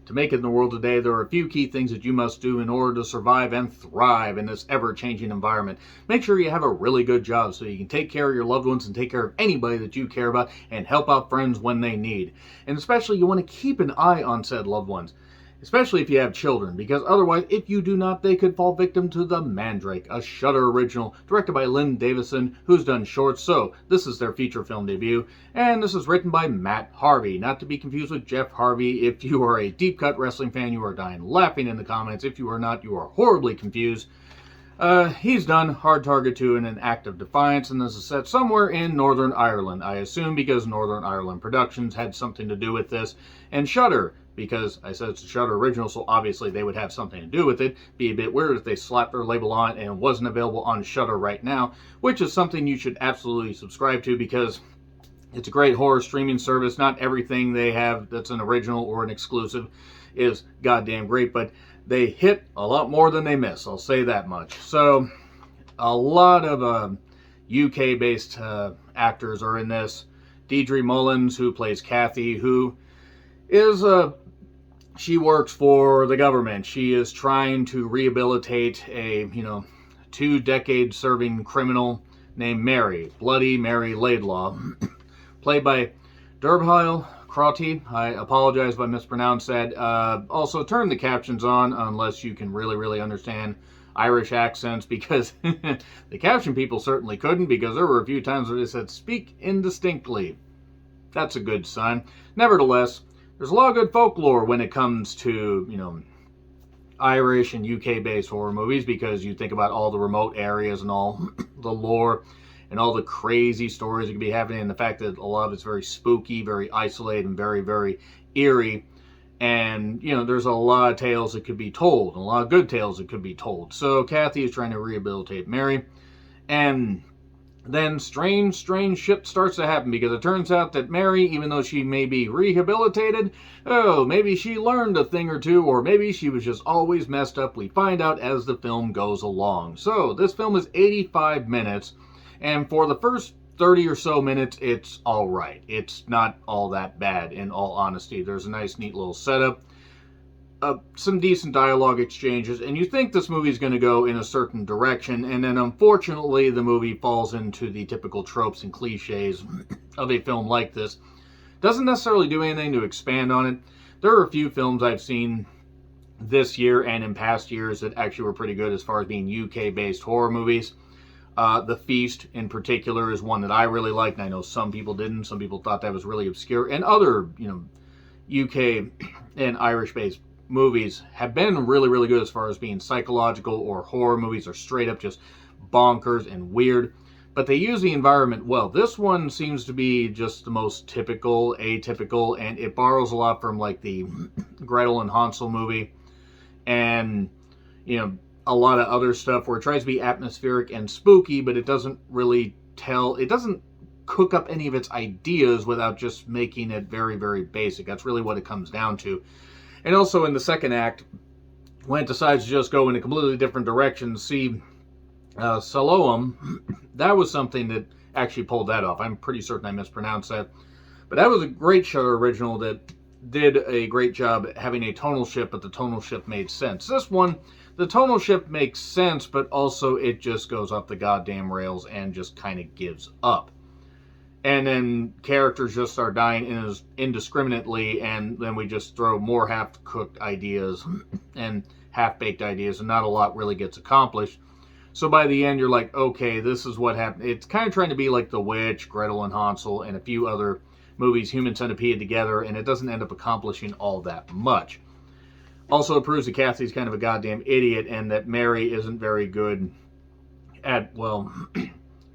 To make it in the world today, there are a few key things that you must do in order to survive and thrive in this ever-changing environment. Make sure you have a really good job so you can take care of your loved ones and take care of anybody that you care about and help out friends when they need. And especially, you want to keep an eye on said loved ones, especially if you have children, because otherwise, if you do not, they could fall victim to the Mandrake, a Shudder original directed by Lynn Davison, who's done shorts. So this is their feature film debut, and this is written by Matt Harvey, not to be confused with Jeff Harvey. If you are a deep cut wrestling fan, you are dying laughing in the comments. If you are not, you are horribly confused. He's done Hard Target 2 and An Act of Defiance, and this is set somewhere in Northern Ireland, I assume because Northern Ireland Productions had something to do with this, and Shudder, because I said it's a Shudder original, so obviously they would have something to do with it. Be a bit weird if they slapped their label on it and it wasn't available on Shudder right now, which is something you should absolutely subscribe to because it's a great horror streaming service. Not everything they have that's an original or an exclusive is goddamn great, but they hit a lot more than they miss, I'll say that much. So a lot of UK-based actors are in this. Deirdre Mullins, who plays Kathy, who is she works for the government. She is trying to rehabilitate a 2-decade serving criminal named Mary, Bloody Mary Laidlaw, played by Derbhile Crotty. I apologize if I mispronounced that. Also, turn the captions on unless you can really understand Irish accents, because the caption people certainly couldn't, because there were a few times where they said, "Speak indistinctly." That's a good sign. Nevertheless, there's a lot of good folklore when it comes to, Irish and UK-based horror movies, because you think about all the remote areas and all the lore and all the crazy stories that could be happening, and the fact that a lot of it's very spooky, very isolated, and very eerie. And, there's a lot of tales that could be told, and a lot of good tales that could be told. So Kathy is trying to rehabilitate Mary, and then strange shit starts to happen, because it turns out that Mary, even though she may be rehabilitated, maybe she learned a thing or two, or maybe she was just always messed up. We find out as the film goes along. So this film is 85 minutes, and for the first 30 or so minutes, it's all right. It's not all that bad, in all honesty. There's a nice, neat little setup. Some decent dialogue exchanges, and you think this movie is going to go in a certain direction, and then unfortunately the movie falls into the typical tropes and cliches of a film like this. Doesn't necessarily do anything to expand on it. There are a few films I've seen this year and in past years that actually were pretty good as far as being UK-based horror movies. The Feast, in particular, is one that I really liked, and I know some people didn't. Some people thought that was really obscure, and other, UK and Irish-based movies have been really good as far as being psychological or horror movies, or straight up just bonkers and weird, but they use the environment well. This one seems to be just the most typical, atypical, and it borrows a lot from like the Gretel and Hansel movie, and a lot of other stuff where it tries to be atmospheric and spooky, but it doesn't cook up any of its ideas without just making it very basic. That's really what it comes down to. And also in the second act, when it decides to just go in a completely different direction, see Siloam, that was something that actually pulled that off. I'm pretty certain I mispronounced that. But that was a great Shudder original that did a great job having a tonal shift, but the tonal shift made sense. This one, the tonal shift makes sense, but also it just goes off the goddamn rails and just kind of gives up. And then characters just start dying indiscriminately, and then we just throw more half-cooked ideas and half-baked ideas, and not a lot really gets accomplished. So by the end, you're like, okay, this is what happened. It's kind of trying to be like The Witch, Gretel and Hansel, and a few other movies, Human Centipede, together, and it doesn't end up accomplishing all that much. Also, it proves that Kathy's kind of a goddamn idiot, and that Mary isn't very good at,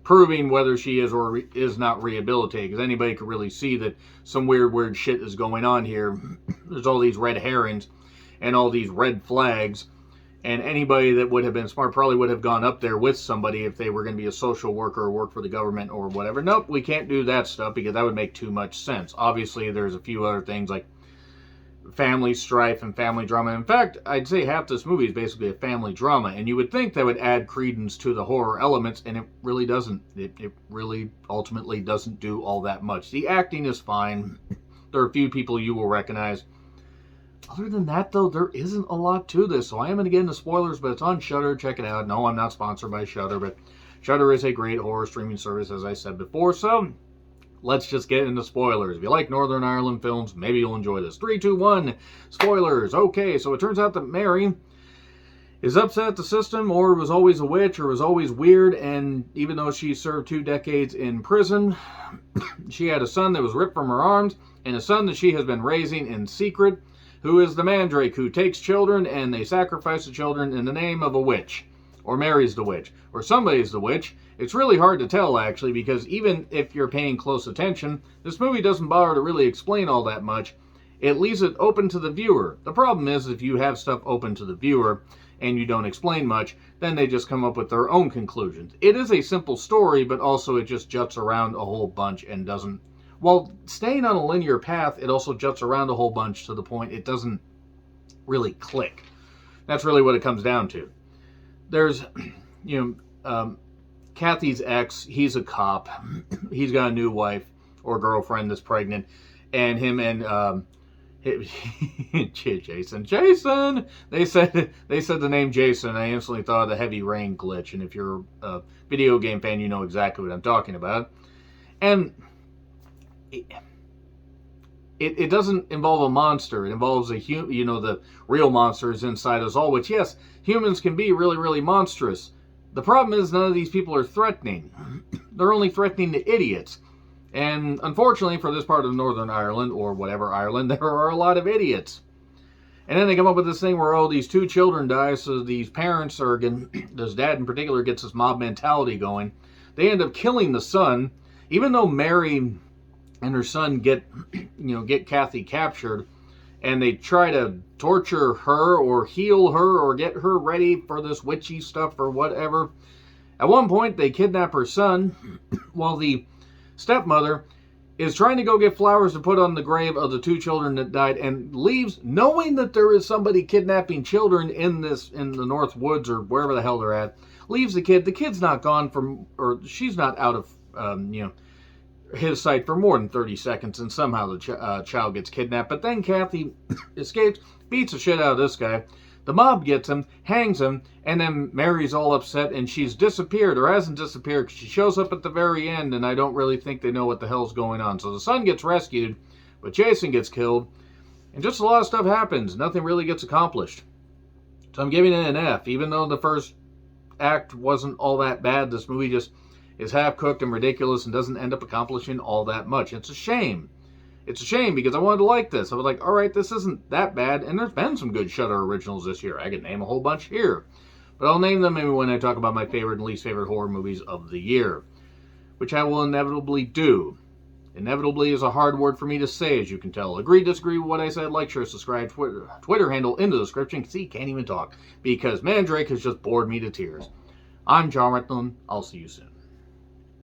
proving whether she is or is not rehabilitated, because anybody could really see that some weird shit is going on here. There's all these red herrings and all these red flags, and anybody that would have been smart probably would have gone up there with somebody if they were going to be a social worker or work for the government or whatever. Nope, we can't do that stuff because that would make too much sense. Obviously, there's a few other things like family strife and family drama. In fact, I'd say half this movie is basically a family drama, and you would think that would add credence to the horror elements, and it really doesn't. It really ultimately doesn't do all that much. The acting is fine. There are a few people you will recognize. Other than that, though, there isn't a lot to this, so I am going to get into spoilers, but it's on Shudder. Check it out. No, I'm not sponsored by Shudder, but Shudder is a great horror streaming service, as I said before, so let's just get into spoilers. If you like Northern Ireland films, maybe you'll enjoy this. 3, 2, 1, spoilers. Okay, so it turns out that Mary is upset at the system, or was always a witch, or was always weird, and even though she served 2 decades in prison, she had a son that was ripped from her arms, and a son that she has been raising in secret, who is the Mandrake, who takes children and they sacrifice the children in the name of a witch, or Mary's the witch, or somebody's the witch. It's really hard to tell, actually, because even if you're paying close attention, this movie doesn't bother to really explain all that much. It leaves it open to the viewer. The problem is, if you have stuff open to the viewer and you don't explain much, then they just come up with their own conclusions. It is a simple story, but also it just juts around a whole bunch and doesn't, while staying on a linear path, it also juts around a whole bunch to the point it doesn't really click. That's really what it comes down to. There's, Kathy's ex, he's a cop. He's got a new wife or girlfriend that's pregnant, and him and Jason. They said the name Jason. I instantly thought of the Heavy Rain glitch, and if you're a video game fan, you know exactly what I'm talking about. And it doesn't involve a monster. It involves a the real monster is inside us all, which, yes, humans can be really, really monstrous. The problem is none of these people are threatening. They're only threatening the idiots. And unfortunately for this part of Northern Ireland, or whatever Ireland, there are a lot of idiots. And then they come up with this thing where, these 2 children die, so these parents are getting, this dad in particular gets this mob mentality going. They end up killing the son, even though Mary and her son get Kathy captured, and they try to torture her or heal her or get her ready for this witchy stuff or whatever. At one point, they kidnap her son while the stepmother is trying to go get flowers to put on the grave of the 2 children that died, and leaves knowing that there is somebody kidnapping children in the North Woods or wherever the hell they're at. Leaves the kid. The kid's not gone or she's not out of his sight for more than 30 seconds, and somehow the child gets kidnapped. But then Kathy escapes, beats the shit out of this guy. The mob gets him, hangs him, and then Mary's all upset, and she's disappeared, or hasn't disappeared, because she shows up at the very end, and I don't really think they know what the hell's going on. So the son gets rescued, but Jason gets killed, and just a lot of stuff happens. Nothing really gets accomplished. So I'm giving it an F. Even though the first act wasn't all that bad, this movie just is half-cooked and ridiculous and doesn't end up accomplishing all that much. It's a shame. It's a shame because I wanted to like this. I was like, all right, this isn't that bad, and there's been some good Shudder originals this year. I could name a whole bunch here. But I'll name them maybe when I talk about my favorite and least favorite horror movies of the year, which I will inevitably do. Inevitably is a hard word for me to say, as you can tell. Agree, disagree with what I said, like, share, subscribe, Twitter handle in the description. See, can't even talk, because Mandrake has just bored me to tears. I'm Jonathan. I'll see you soon.